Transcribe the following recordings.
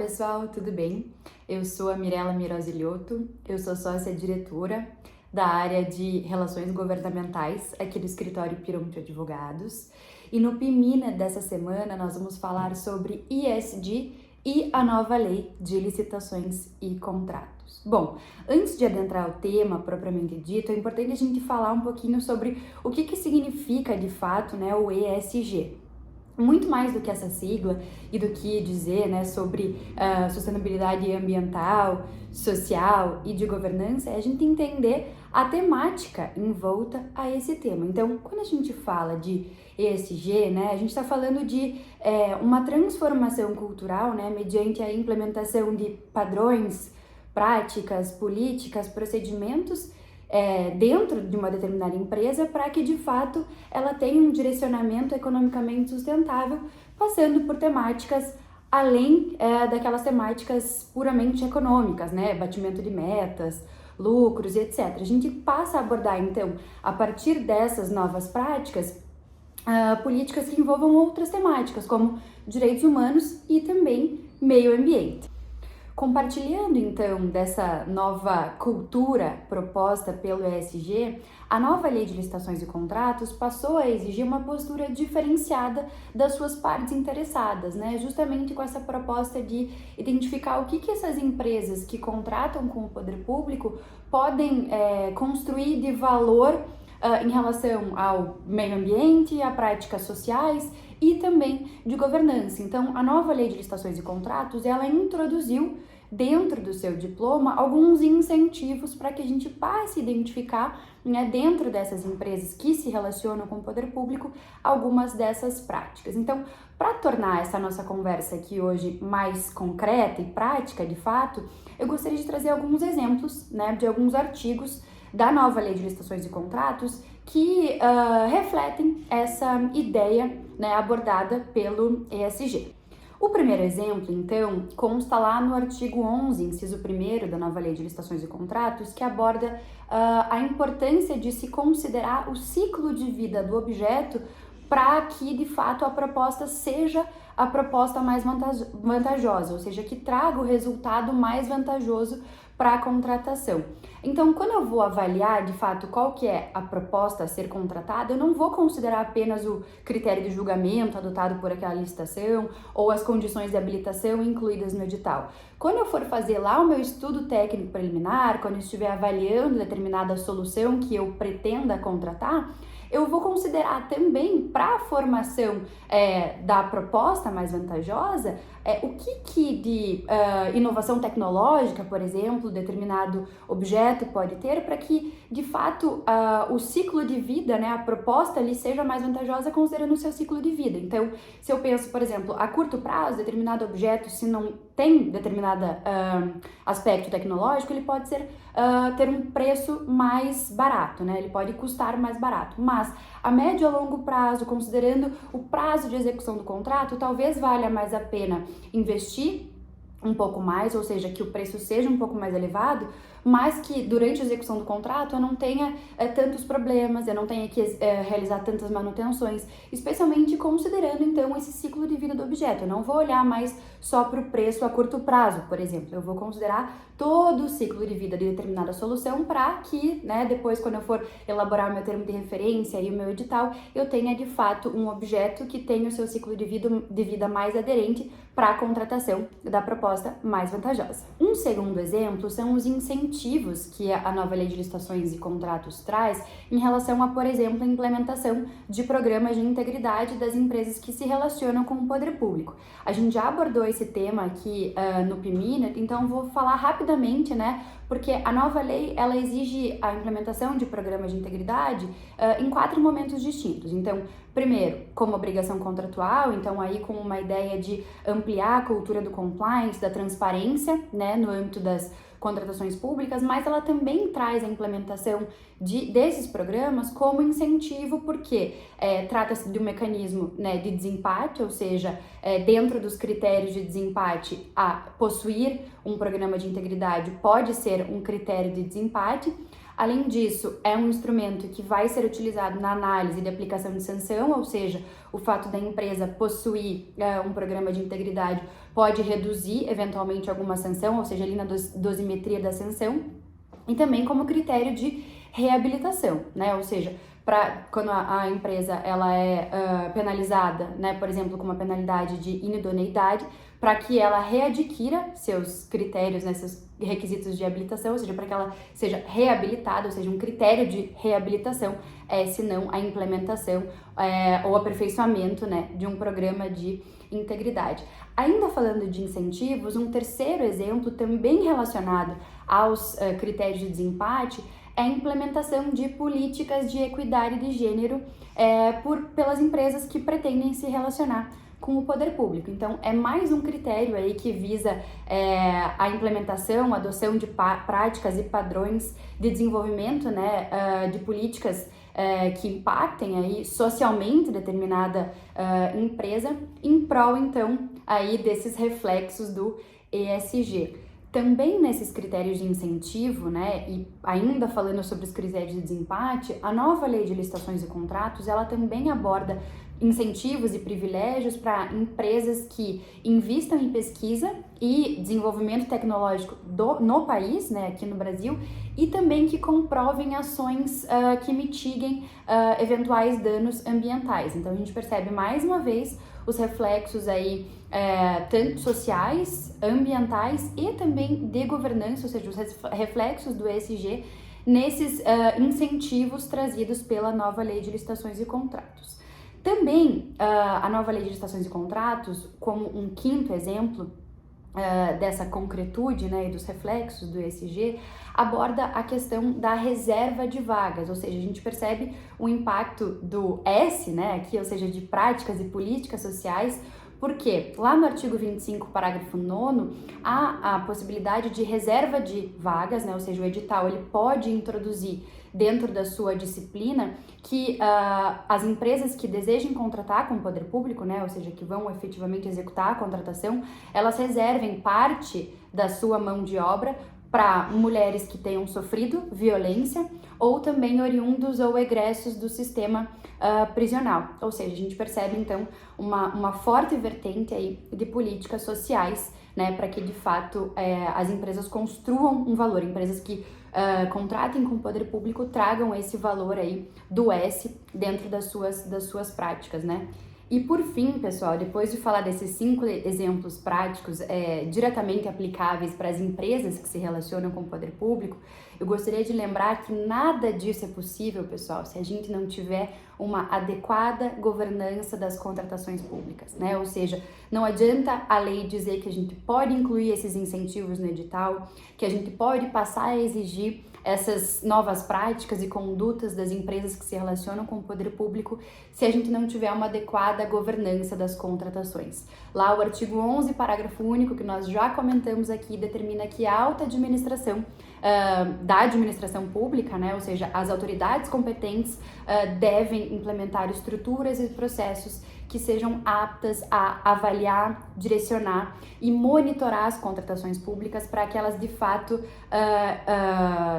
pessoal, tudo bem? Eu sou a Mirella Mirosilioto, eu sou sócia-diretora da área de Relações Governamentais aqui do Escritório Pironte Advogados. E no PIMINA dessa semana nós vamos falar sobre ESG e a nova lei de licitações e contratos. Bom, antes de adentrar o tema propriamente dito, é importante a gente falar um pouquinho sobre o que significa de fato, o ESG. Muito mais do que essa sigla e do que dizer, sobre sustentabilidade ambiental, social e de governança, é a gente entender a temática envolta a esse tema. Então, quando a gente fala de ESG, a gente está falando de uma transformação cultural, mediante a implementação de padrões, práticas, políticas, procedimentos dentro de uma determinada empresa para que, de fato, ela tenha um direcionamento economicamente sustentável, passando por temáticas além daquelas temáticas puramente econômicas, batimento de metas, lucros, etc. A gente passa a abordar, então, a partir dessas novas práticas, políticas que envolvam outras temáticas, como direitos humanos e também meio ambiente. Compartilhando, então, dessa nova cultura proposta pelo ESG, a nova Lei de Licitações e Contratos passou a exigir uma postura diferenciada das suas partes interessadas, justamente com essa proposta de identificar o que essas empresas que contratam com o poder público podem construir de valor em relação ao meio ambiente, a práticas sociais e também de governança. Então, a nova Lei de Licitações e Contratos, ela introduziu dentro do seu diploma alguns incentivos para que a gente passe a identificar, dentro dessas empresas que se relacionam com o poder público, algumas dessas práticas. Então, para tornar essa nossa conversa aqui hoje mais concreta e prática, de fato, eu gostaria de trazer alguns exemplos, de alguns artigos da nova Lei de Licitações e Contratos que refletem essa ideia, abordada pelo ESG. O primeiro exemplo, então, consta lá no artigo 11, inciso 1º da nova Lei de Licitações e Contratos, que aborda a importância de se considerar o ciclo de vida do objeto para que, de fato, a proposta seja a proposta mais vantajosa, ou seja, que traga o resultado mais vantajoso para a contratação. Então, quando eu vou avaliar, de fato, qual que é a proposta a ser contratada, eu não vou considerar apenas o critério de julgamento adotado por aquela licitação ou as condições de habilitação incluídas no edital. Quando eu for fazer lá o meu estudo técnico preliminar, quando eu estiver avaliando determinada solução que eu pretenda contratar, eu vou considerar também, para a formação da proposta mais vantajosa, o que de inovação tecnológica, por exemplo, determinado objeto pode ter para que, de fato, o ciclo de vida, a proposta ali seja mais vantajosa considerando o seu ciclo de vida. Então, se eu penso, por exemplo, a curto prazo, determinado objeto, se não tem determinado aspecto tecnológico, ele pode ter um preço mais barato, ele pode custar mais barato, mas a médio e a longo prazo, considerando o prazo de execução do contrato, talvez valha mais a pena investir um pouco mais, ou seja, que o preço seja um pouco mais elevado, mas que durante a execução do contrato eu não tenha tantos problemas, eu não tenha que realizar tantas manutenções, especialmente considerando então esse ciclo de vida do objeto. Eu não vou olhar mais só para o preço a curto prazo, por exemplo, eu vou considerar todo o ciclo de vida de determinada solução para que, depois quando eu for elaborar o meu termo de referência e o meu edital, eu tenha de fato um objeto que tenha o seu ciclo de vida mais aderente para a contratação da proposta mais vantajosa. Um segundo exemplo são os incentivos que a nova Lei de Licitações e Contratos traz em relação a, por exemplo, a implementação de programas de integridade das empresas que se relacionam com o poder público. A gente já abordou esse tema aqui no PIMINA, então vou falar rapidamente, porque a nova lei, ela exige a implementação de programas de integridade em 4 momentos distintos. Então, primeiro, como obrigação contratual, então aí com uma ideia de ampliar a cultura do compliance, da transparência, no âmbito das contratações públicas, mas ela também traz a implementação desses programas como incentivo, porque trata-se de um mecanismo de desempate, ou seja, dentro dos critérios de desempate, a possuir um programa de integridade pode ser um critério de desempate, Além disso, é um instrumento que vai ser utilizado na análise de aplicação de sanção, ou seja, o fato da empresa possuir um programa de integridade pode reduzir eventualmente alguma sanção, ou seja, ali na dosimetria da sanção, e também como critério de reabilitação, né? Ou seja, quando a empresa ela é penalizada, né, por exemplo, com uma penalidade de inidoneidade, para que ela readquira seus critérios, né, seus requisitos de habilitação, ou seja, para que ela seja reabilitada, ou seja, um critério de reabilitação se não a implementação ou aperfeiçoamento, né, de um programa de integridade. Ainda falando de incentivos, um terceiro exemplo também relacionado aos critérios de desempate é a implementação de políticas de equidade de gênero pelas empresas que pretendem se relacionar com o poder público. Então, é mais um critério aí que visa a implementação, a adoção de práticas e padrões de desenvolvimento, né, de políticas que impactem aí socialmente determinada empresa, em prol, então, aí desses reflexos do ESG. Também nesses critérios de incentivo, né, e ainda falando sobre os critérios de desempate, a nova lei de licitações e contratos, ela também aborda incentivos e privilégios para empresas que investam em pesquisa e desenvolvimento tecnológico no país, né, aqui no Brasil, e também que comprovem ações que mitiguem eventuais danos ambientais. Então a gente percebe mais uma vez os reflexos aí tanto sociais, ambientais e também de governança, ou seja, os reflexos do ESG nesses incentivos trazidos pela nova lei de licitações e contratos. Também a nova lei de licitações e contratos, como um quinto exemplo dessa concretude, né, e dos reflexos do ESG, aborda a questão da reserva de vagas, ou seja, a gente percebe o impacto do S, né, aqui, ou seja, de práticas e políticas sociais, porque lá no artigo 25, parágrafo 9º, há a possibilidade de reserva de vagas, né, ou seja, o edital ele pode introduzir dentro da sua disciplina que as empresas que desejem contratar com o poder público, né, ou seja, que vão efetivamente executar a contratação, elas reservem parte da sua mão de obra para mulheres que tenham sofrido violência ou também oriundos ou egressos do sistema prisional. Ou seja, a gente percebe então uma forte vertente aí de políticas sociais, né, para que de fato as empresas construam um valor, empresas que contratem com o poder público tragam esse valor aí do S dentro das suas práticas, né? E por fim, pessoal, depois de falar desses 5 exemplos práticos diretamente aplicáveis para as empresas que se relacionam com o poder público, eu gostaria de lembrar que nada disso é possível, pessoal, se a gente não tiver uma adequada governança das contratações públicas, né? Ou seja, não adianta a lei dizer que a gente pode incluir esses incentivos no edital, que a gente pode passar a exigir essas novas práticas e condutas das empresas que se relacionam com o poder público se a gente não tiver uma adequada governança das contratações. Lá o artigo 11, parágrafo único, que nós já comentamos aqui, determina que a alta administração da administração pública, né, ou seja, as autoridades competentes devem implementar estruturas e processos que sejam aptas a avaliar, direcionar e monitorar as contratações públicas para que elas de fato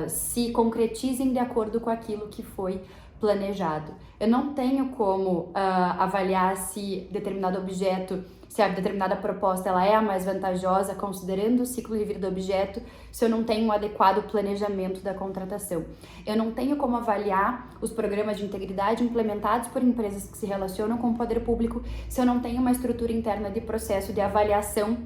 se concretizem de acordo com aquilo que foi planejado. Eu não tenho como avaliar se determinado objeto, se a determinada proposta ela é a mais vantajosa, considerando o ciclo de vida do objeto, se eu não tenho um adequado planejamento da contratação. Eu não tenho como avaliar os programas de integridade implementados por empresas que se relacionam com o poder público, se eu não tenho uma estrutura interna de processo de avaliação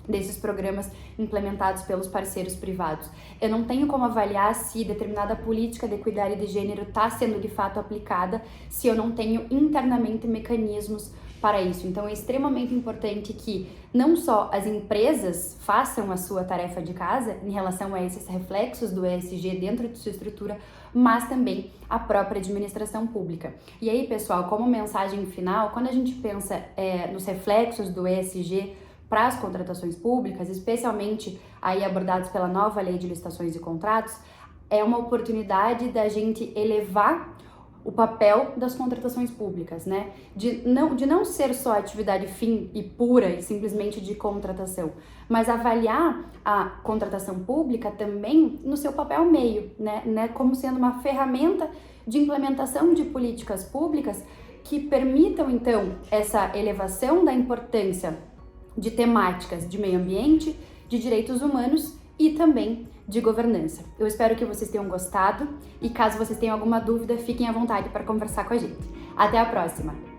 desses programas implementados pelos parceiros privados. Eu não tenho como avaliar se determinada política de equidade de gênero está sendo de fato aplicada, se eu não tenho internamente mecanismos para isso. Então é extremamente importante que não só as empresas façam a sua tarefa de casa em relação a esses reflexos do ESG dentro de sua estrutura, mas também a própria administração pública. E aí, pessoal, como mensagem final, quando a gente pensa nos reflexos do ESG para as contratações públicas, especialmente aí abordados pela nova lei de licitações e contratos, é uma oportunidade da gente elevar o papel das contratações públicas, né? De não ser só atividade fim e pura e simplesmente de contratação, mas avaliar a contratação pública também no seu papel meio, né? Como sendo uma ferramenta de implementação de políticas públicas que permitam, então, essa elevação da importância de temáticas de meio ambiente, de direitos humanos e também de governança. Eu espero que vocês tenham gostado e caso vocês tenham alguma dúvida, fiquem à vontade para conversar com a gente. Até a próxima!